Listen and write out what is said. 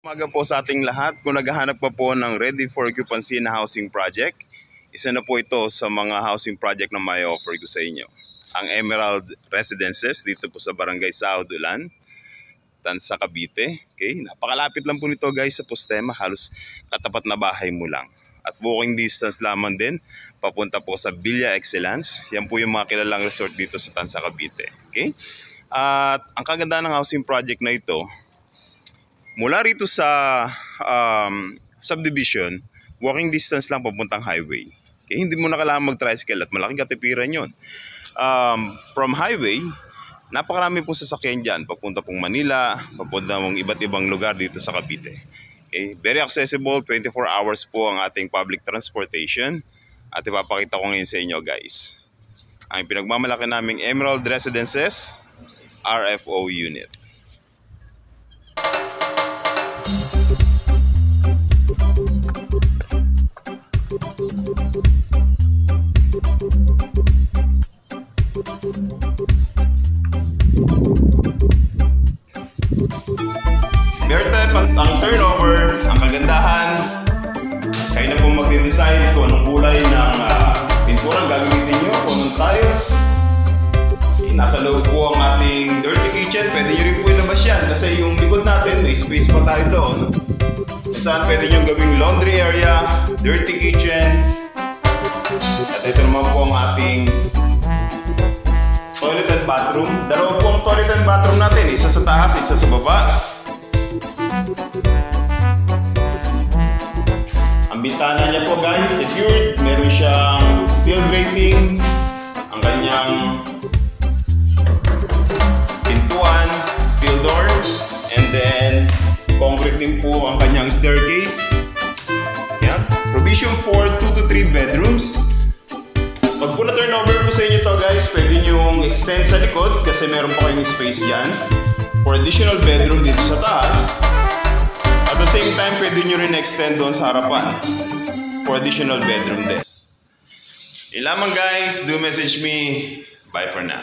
Umaga po sa ating lahat. Kung naghahanap pa po ng ready for occupancy na housing project, isa na po ito sa mga housing project na may offer ko sa inyo. Ang Emerald Residences dito po sa Barangay Saudulan, Tansa, Cavite. Okay? Napakalapit lang po nito guys sa Postema, halos katapat na bahay mo lang. At walking distance lamang din, papunta po sa Villa Excellence. Yan po yung mga kilalang resort dito sa Tansa, Cavite. Okay? At ang kagandahan ng housing project na ito, mula rito sa subdivision, walking distance lang papuntang highway. Okay? Hindi mo na kailangan mag-tricycle at malaking katipiran yun. From highway, napakarami pong sasakyan dyan. Papunta pong Manila, papunta pong iba't ibang lugar dito sa Cavite. Okay? Very accessible, 24 hours po ang ating public transportation. At ipapakita ko ngayon sa inyo guys. Ang pinagmamalaki naming Emerald Residences, RFO unit. Meron tayo ang turnover, ang kagandahan. Kayo na po mag-decide kung anong kulay ng pinturang gagamitin nyo, kung anong tiles. Nasa loob po ang ating dirty kitchen. Pwede nyo rin po ilabas yan kasi yung likod natin may space pa tayo doon. Kung saan pwede nyo gawing laundry area, dirty kitchen. At ito naman po ang ating toilet and bathroom. Dalawa po ang toilet and bathroom natin. Isa sa taas, isa sa baba. Ang bintana niya po guys, secured. Meron siyang steel grating. Ang kanyang pintuan, steel door. And then, concrete din po ang kanyang staircase. Yan. Provision for 2 to 3 bedrooms. Pag po na-turnover po sa inyo to guys, pwede nyong extend sa likod kasi meron pa kayong space dyan. For additional bedroom dito sa taas. At the same time, pwede nyo rin extend doon sa harapan. For additional bedroom din. Ilamang guys, do message me. Bye for now.